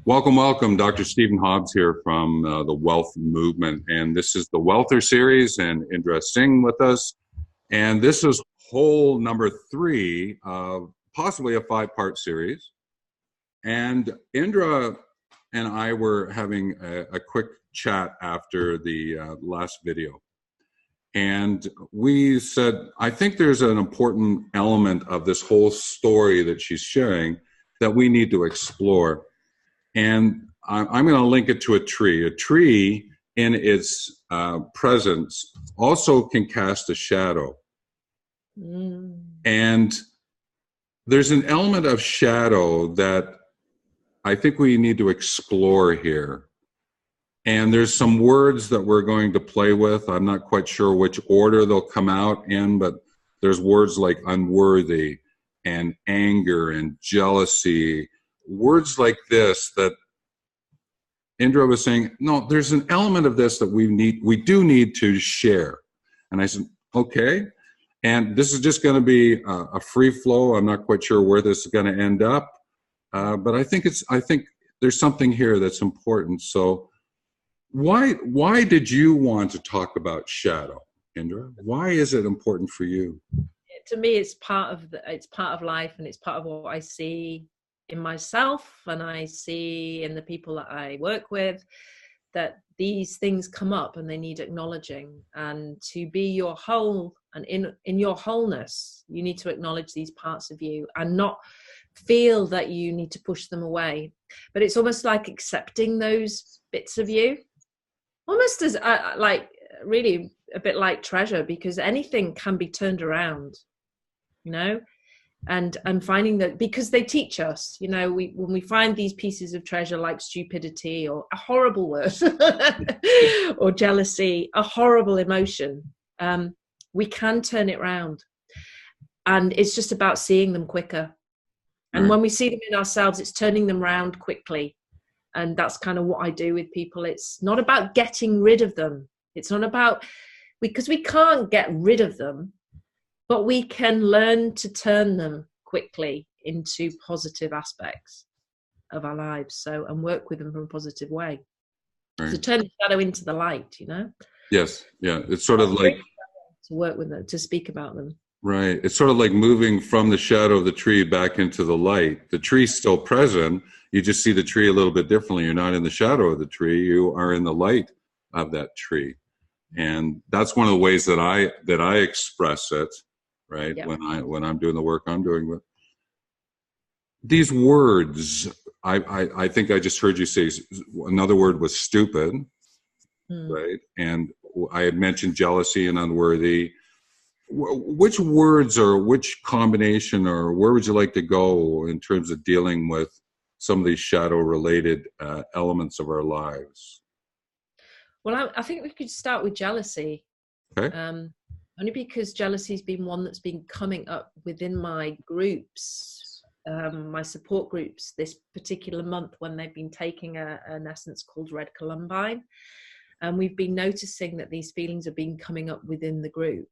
Welcome, welcome. Dr. Stephen Hobbs here from the Wealth Movement. And this is the Wellther series and Indra Singh with us. And this is whole number 3 of possibly a 5-part series. And Indra and I were having a quick chat after the last video. And we said, I think there's an important element of this whole story that she's sharing that we need to explore. And I'm going to link it to a tree. A tree in its presence also can cast a shadow. And there's an element of shadow that I think we need to explore here. And there's some words that we're going to play with. I'm not quite sure which order they'll come out in, but there's words like unworthy and anger and jealousy. Words like this that Indra was saying, no, there's an element of this that we do need to share. And I said, okay. And this is just going to be a free flow. I'm not quite sure where this is going to end up. But I think there's something here that's important. So why did you want to talk about shadow, Indra? Why is it important for you? To me, it's part of life, and it's part of what I see in myself, and I see in the people that I work with, that these things come up and they need acknowledging. And to be your whole, and in your wholeness, you need to acknowledge these parts of you and not feel that you need to push them away. But it's almost like accepting those bits of you, almost as like really a bit like treasure, because anything can be turned around, you know. And finding that, because they teach us, you know, when we find these pieces of treasure like stupidity, or a horrible word, or jealousy, a horrible emotion, we can turn it around. And it's just about seeing them quicker. And when we see them in ourselves, it's turning them around quickly. And that's kind of what I do with people. It's not about getting rid of them. It's not about, because we can't get rid of them, but we can learn to turn them quickly into positive aspects of our lives. So, and work with them from a positive way. Right. So turn the shadow into the light, you know? Yes. Yeah. It's sort of like to work with them, to speak about them. Right. It's sort of like moving from the shadow of the tree back into the light. The tree's still present. You just see the tree a little bit differently. You're not in the shadow of the tree. You are in the light of that tree. And that's one of the ways that I express it. Right. Yep. When I'm doing the work I'm doing with these words, I think I just heard you say another word was stupid, right? And I had mentioned jealousy and unworthy. Which words or which combination, or where would you like to go in terms of dealing with some of these shadow related elements of our lives? Well, I think we could start with jealousy. Okay. Only because jealousy has been one that's been coming up within my groups, my support groups this particular month, when they've been taking an essence called Red Columbine. And we've been noticing that these feelings have been coming up within the group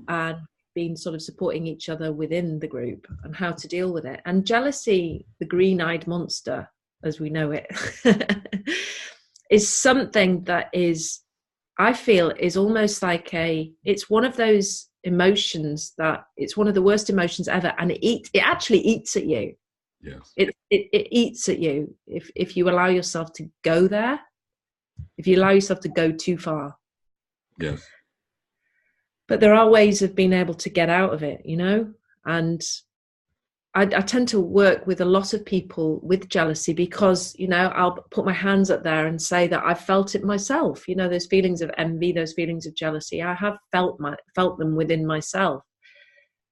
and been sort of supporting each other within the group and how to deal with it. And jealousy, the green-eyed monster, as we know it, is something that is, I feel, is almost like it's one of those emotions that it's one of the worst emotions ever. And it actually eats at you. Yes. It eats at you if you allow yourself to go there, if you allow yourself to go too far. Yes. But there are ways of being able to get out of it, you know? And I tend to work with a lot of people with jealousy because, you know, I'll put my hands up there and say that I've felt it myself. You know, those feelings of envy, those feelings of jealousy, I have felt them within myself.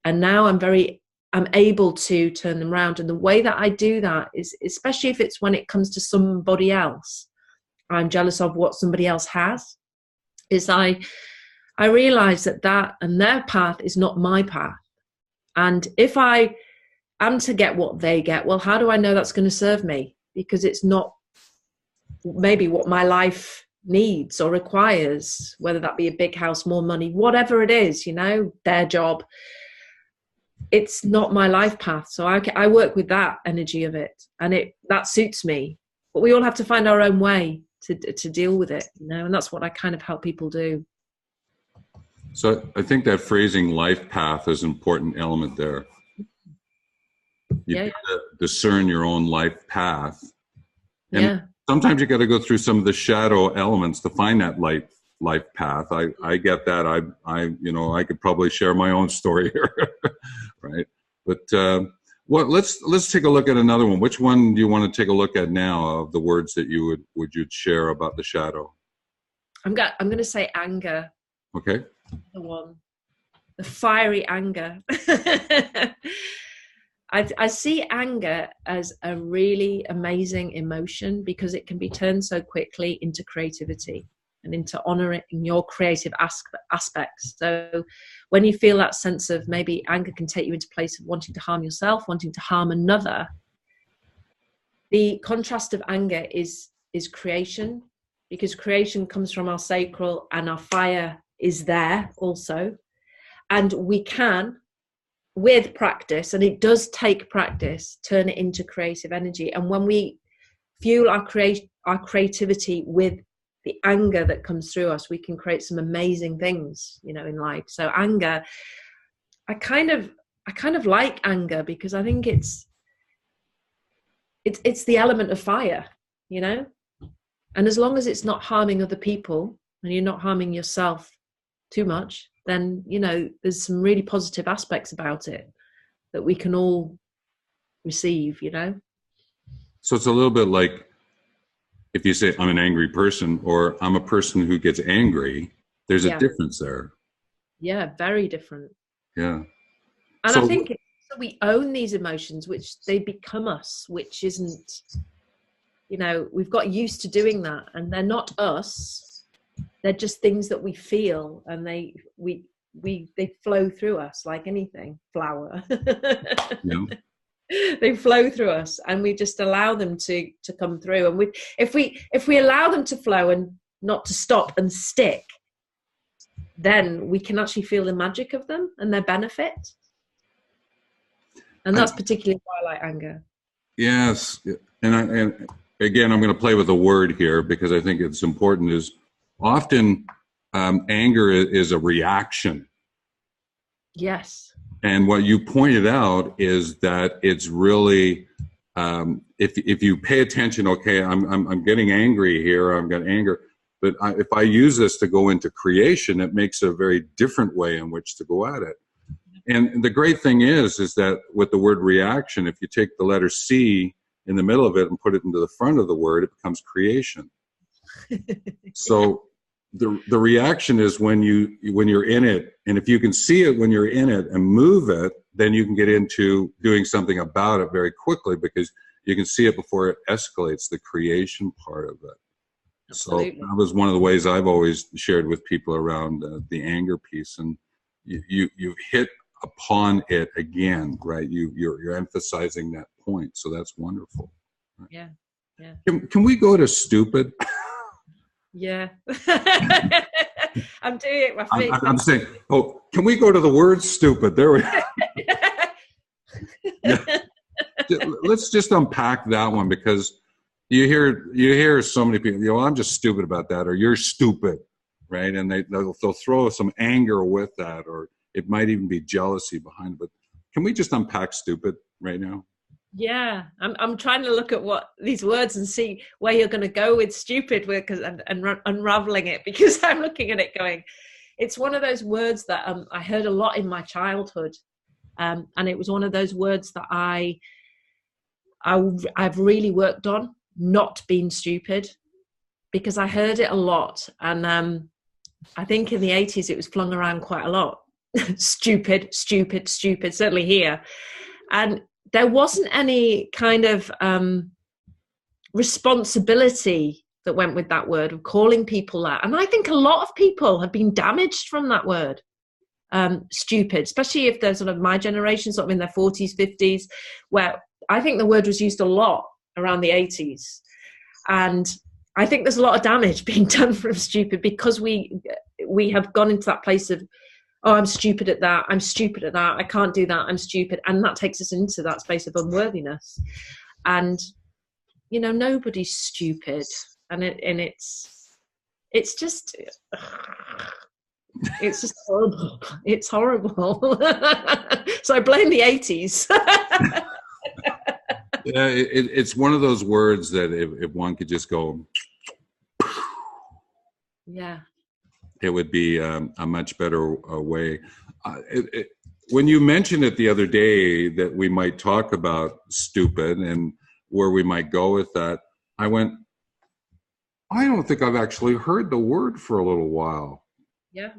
And now I'm able to turn them around. And the way that I do that is, especially if it's when it comes to somebody else, I'm jealous of what somebody else has, is I realize that and their path is not my path. And if I am to get what they get, well, how do I know that's going to serve me? Because it's not maybe what my life needs or requires, whether that be a big house, more money, whatever it is, you know, their job. It's not my life path. So I work with that energy of it, and that suits me. but we all have to find our own way to deal with it, you know, and that's what I kind of help people do. So I think that phrasing life path is an important element there. You Yeah, got to discern your own life path. And yeah. sometimes you got to go through some of the shadow elements to find that life path. I get that. I could probably share my own story here, right? But let's take a look at another one. Which one do you want to take a look at now of the words that you'd share about the shadow? I'm going to say anger. Okay. The one, the fiery anger. I see anger as a really amazing emotion because it can be turned so quickly into creativity and into honoring your creative aspects. So when you feel that sense of, maybe anger can take you into a place of wanting to harm yourself, wanting to harm another, the contrast of anger is creation, because creation comes from our sacral and our fire is there also. And we can, with practice, and it does take practice, turn it into creative energy. And when we fuel our creativity with the anger that comes through us, we can create some amazing things, you know, in life. So anger, I kind of like anger because I think it's the element of fire, you know. And as long as it's not harming other people and you're not harming yourself too much, then, you know, there's some really positive aspects about it that we can all receive, you know. So it's a little bit like if you say I'm an angry person or I'm a person who gets angry, there's a difference there. Yeah, very different. Yeah. And I think we own these emotions, which they become us, which isn't, you know, we've got used to doing that, and they're not us. They're just things that we feel, and they flow through us like anything, flower. Yeah. They flow through us, and we just allow them to come through. And if we allow them to flow and not to stop and stick, then we can actually feel the magic of them and their benefit. And that's particularly why I like anger. Yes, and again, I'm going to play with a word here because I think it's important. Is often anger is a reaction. Yes. And what you pointed out is that it's really, if you pay attention, okay, I'm getting angry here, I'm getting anger, but if I use this to go into creation, it makes a very different way in which to go at it. And the great thing is that with the word reaction, if you take the letter C in the middle of it and put it into the front of the word, it becomes creation. So the reaction is when you're in it, and if you can see it when you're in it and move it, then you can get into doing something about it very quickly because you can see it before it escalates, the creation part of it. Absolutely. So that was one of the ways I've always shared with people around the anger piece, and you've hit upon it again, right? You're emphasizing that point, so that's wonderful. Right? Yeah, yeah. Can we go to stupid? Yeah. I'm doing it. I'm saying, can we go to the word stupid? There we go. Yeah. Let's just unpack that one, because you hear so many people, I'm just stupid about that, or you're stupid, right? And they'll throw some anger with that, or it might even be jealousy behind it. But can we just unpack stupid right now? Yeah, I'm trying to look at what these words and see where you're going to go with stupid, and unraveling it, because I'm looking at it going, it's one of those words that I heard a lot in my childhood, and it was one of those words that I've really worked on not being stupid, because I heard it a lot, and I think in the 80s it was flung around quite a lot. Stupid, certainly here, and there wasn't any kind of responsibility that went with that word of calling people that. And I think a lot of people have been damaged from that word, stupid, especially if they're sort of my generation, sort of in their 40s, 50s, where I think the word was used a lot around the 80s. And I think there's a lot of damage being done from stupid, because we have gone into that place of, oh, I'm stupid at that, I'm stupid at that, I can't do that, I'm stupid. And that takes us into that space of unworthiness. And, you know, nobody's stupid, and it's just it's just horrible. It's horrible. So I blame the 80s. Yeah, it's one of those words that if one could just go, Yeah. it would be a much better way. When you mentioned it the other day that we might talk about stupid and where we might go with that, I went, I don't think I've actually heard the word for a little while. Yeah.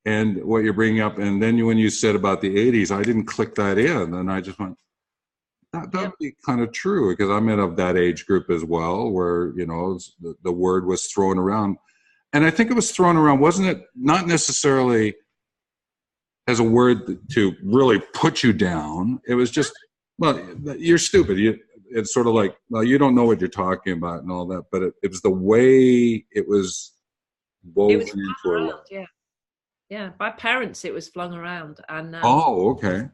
And what you're bringing up, and then when you said about the 80s, I didn't click that in, and I just went, that'd be kind of true, because I'm in of that age group as well, where, you know, the word was thrown around. And I think it was thrown around, wasn't it? Not necessarily as a word to really put you down. It was just, well, you're stupid. It's sort of like, well, you don't know what you're talking about and all that. But it was the way it was woven into our life. Yeah. Yeah. By parents, it was flung around. And oh, okay.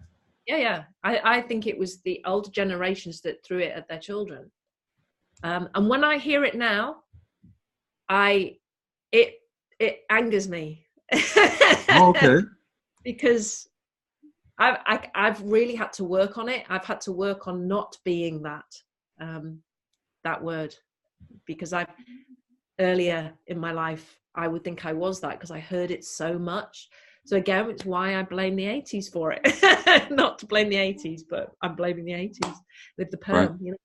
Yeah. I think it was the older generations that threw it at their children. And when I hear it now, it angers me. Okay. Because I've really had to work on it. I've had to work on not being that word, because earlier in my life, I would think I was that because I heard it so much. So again, it's why I blame the 80s for it. Not to blame the 80s, but I'm blaming the 80s with the perm, right. You know.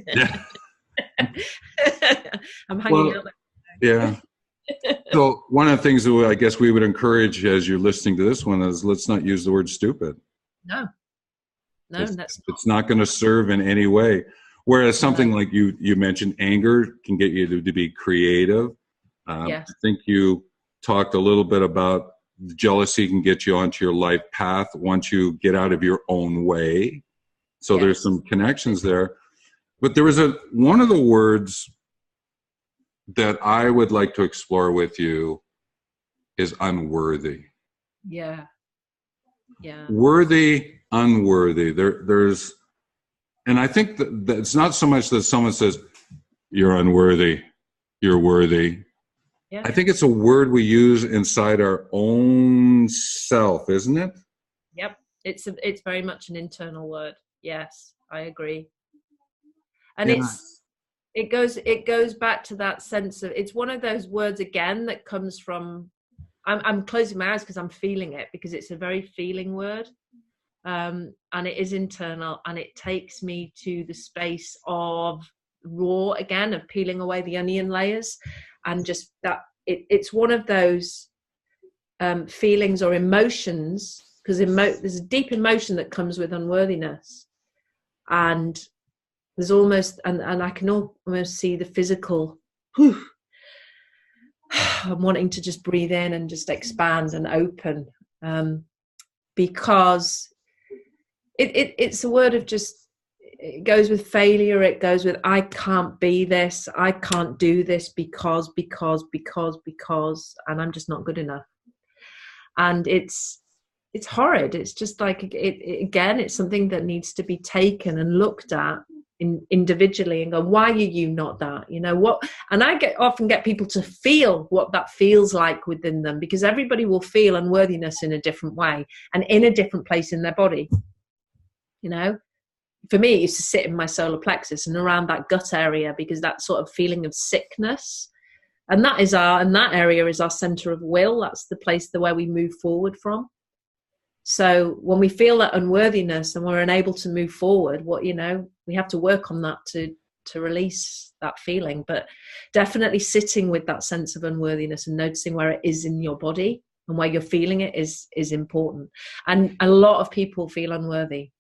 Yeah. I'm hanging out there. Yeah. So one of the things that I guess we would encourage as you're listening to this one is, let's not use the word stupid. No, it's not going to serve in any way. Whereas something like you mentioned, anger can get you to be creative. Yes. I think you talked a little bit about jealousy can get you onto your life path once you get out of your own way. So yes. There's some connections there. But there was one of the words that I would like to explore with you is unworthy. Yeah. Yeah. Worthy, unworthy. There's, and I think that it's not so much that someone says, you're unworthy, you're worthy. Yeah. I think it's a word we use inside our own self, isn't it? Yep. It's very much an internal word. Yes, I agree. And yeah. It goes back to that sense of, it's one of those words again that comes from, I'm closing my eyes because I'm feeling it, because it's a very feeling word, and it is internal, and it takes me to the space of raw again, of peeling away the onion layers, and just that it's one of those feelings or emotions, because there's a deep emotion that comes with unworthiness, and there's almost, and I can almost see the physical, I'm wanting to just breathe in and just expand and open, because it's a word of just, it goes with failure, it goes with, I can't be this, I can't do this because, and I'm just not good enough. And it's horrid. It's just like, again, it's something that needs to be taken and looked at individually and go, why are you not that? You know what? And I often get people to feel what that feels like within them, because everybody will feel unworthiness in a different way and in a different place in their body. You know, for me, it used to sit in my solar plexus and around that gut area, because that sort of feeling of sickness, and that area is our center of will. That's the place where we move forward from. So when we feel that unworthiness and we're unable to move forward, we have to work on that to release that feeling. But definitely sitting with that sense of unworthiness and noticing where it is in your body and where you're feeling it is important. And a lot of people feel unworthy.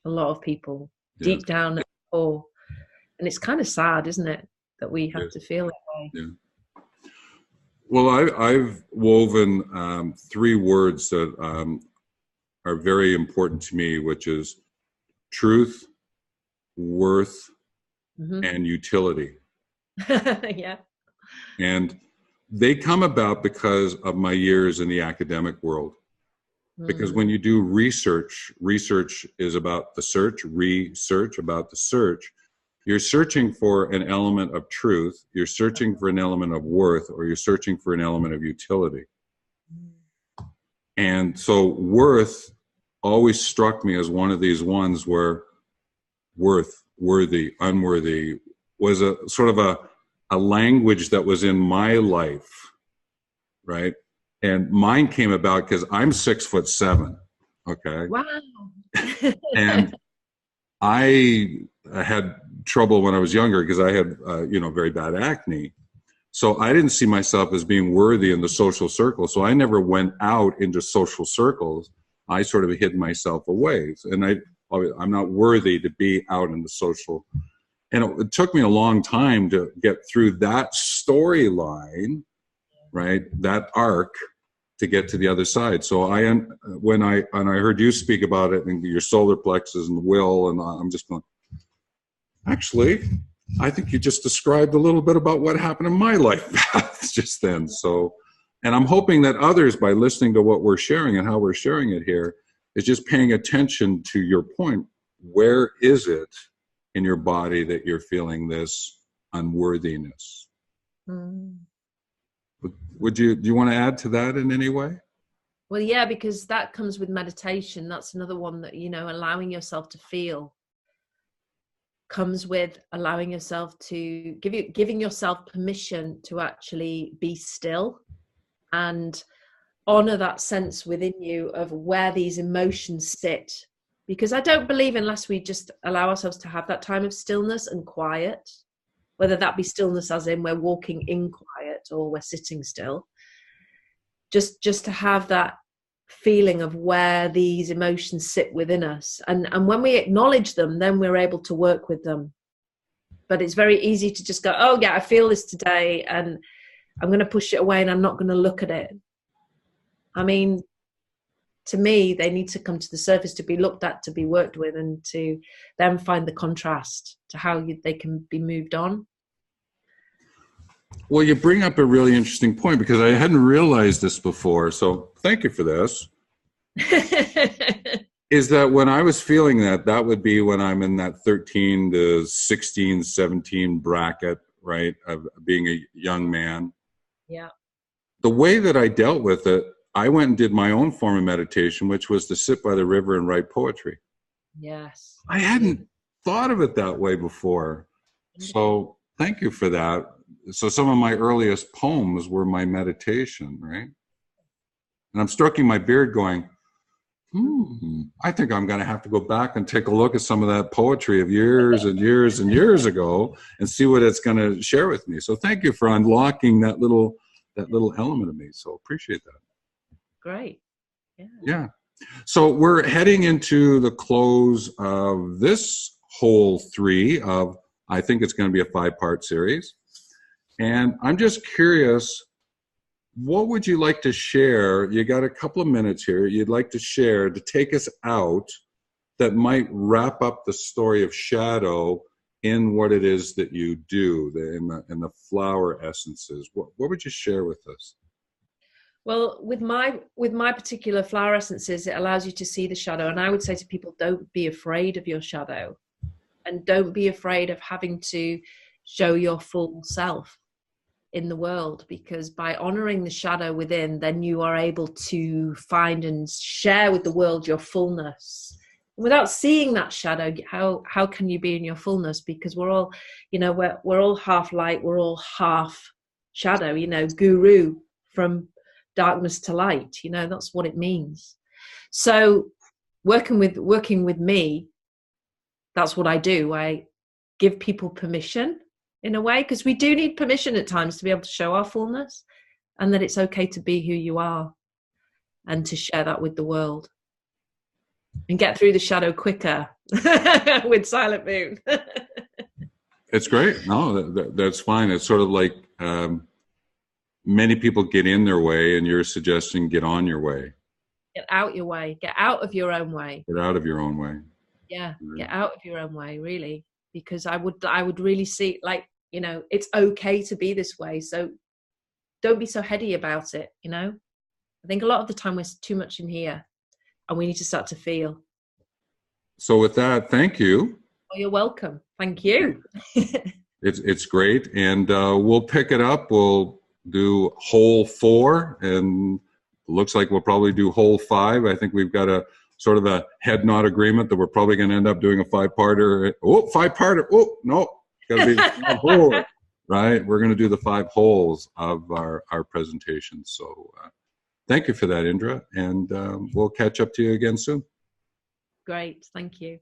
A lot of people, yeah. Deep down at the core. And it's kind of sad, isn't it, that we have to feel that way. Yeah. Well, I've woven 3 words that are very important to me, which is truth, worth, and utility. Yeah. And they come about because of my years in the academic world. Because when you do research is about the search, research about the search. You're searching for an element of truth, you're searching for an element of worth, or you're searching for an element of utility. And so worth always struck me as one of these ones where worth, worthy, unworthy was a sort of a language that was in my life, right? And mine came about because I'm 6'7", okay? Wow. And I had trouble when I was younger because I had, very bad acne. So I didn't see myself as being worthy in the social circle. So I never went out into social circles. I sort of hid myself away. And I'm not worthy to be out in the social. And it took me a long time to get through that storyline, right? That arc to get to the other side. So when I heard you speak about it and your solar plexus and the will, and I'm just going, actually, I think you just described a little bit about what happened in my life path just then. So, and I'm hoping that others, by listening to what we're sharing and how we're sharing it here, is just paying attention to your point. Where is it in your body that you're feeling this unworthiness? Mm. Do you want to add to that in any way? Well, yeah, because that comes with meditation. That's another one that, allowing yourself to feel comes with allowing yourself to giving yourself permission to actually be still and honor that sense within you of where these emotions sit. Because I don't believe unless we just allow ourselves to have that time of stillness and quiet, whether that be stillness as in we're walking in quiet or we're sitting still, just to have that feeling of where these emotions sit within us. And when we acknowledge them, then we're able to work with them. But it's very easy to just go, oh yeah, I feel this today and I'm going to push it away and I'm not going to look at it. I mean, to me, they need to come to the surface to be looked at, to be worked with, and to then find the contrast to how they can be moved on. Well, you bring up a really interesting point because I hadn't realized this before. So thank you for this. Is that when I was feeling that would be when I'm in that 13 to 16, 17 bracket, right, of being a young man. Yeah. The way that I dealt with it, I went and did my own form of meditation, which was to sit by the river and write poetry. Yes. I hadn't thought of it that way before. So thank you for that. So some of my earliest poems were my meditation, right? And I'm stroking my beard going, I think I'm going to have to go back and take a look at some of that poetry of years and years and years ago and see what it's going to share with me. So thank you for unlocking that little element of me. So appreciate that. Great. Yeah. So we're heading into the close of this whole 3 of, I think it's going to be a 5-part series. And I'm just curious, what would you like to share? You got a couple of minutes here. You'd like to share to take us out that might wrap up the story of shadow in what it is that you do, in the flower essences. What would you share with us? Well, with my particular flower essences, it allows you to see the shadow. And I would say to people, don't be afraid of your shadow, and don't be afraid of having to show your full self in the world, because by honoring the shadow within, then you are able to find and share with the world your fullness. Without seeing that shadow, how can you be in your fullness? Because we're all, we're all half light, we're all half shadow, guru from darkness to light, that's what it means. So working with me, that's what I do. I give people permission in a way, because we do need permission at times to be able to show our fullness, and that it's okay to be who you are and to share that with the world and get through the shadow quicker with Silent Moon. It's great. No, that's fine. It's sort of like many people get in their way, and you're suggesting get on your way. Get out your way. Get out of your own way. Get out of your own way. Yeah, get out of your own way, really. Because I would really see, it's okay to be this way. So don't be so heady about it, I think a lot of the time we're too much in here, and we need to start to feel. So with that, thank you. you're welcome. Thank you. It's great, and we'll pick it up. We'll do hole 4, and looks like we'll probably do hole 5. I think we've got a sort of a head nod agreement that we're probably going to end up doing a 5-parter. Oh, 5-parter. Oh, no, it's got to be 5 holes, right? We're going to do the 5 holes of our presentation. So thank you for that, Indra, and we'll catch up to you again soon. Great. Thank you.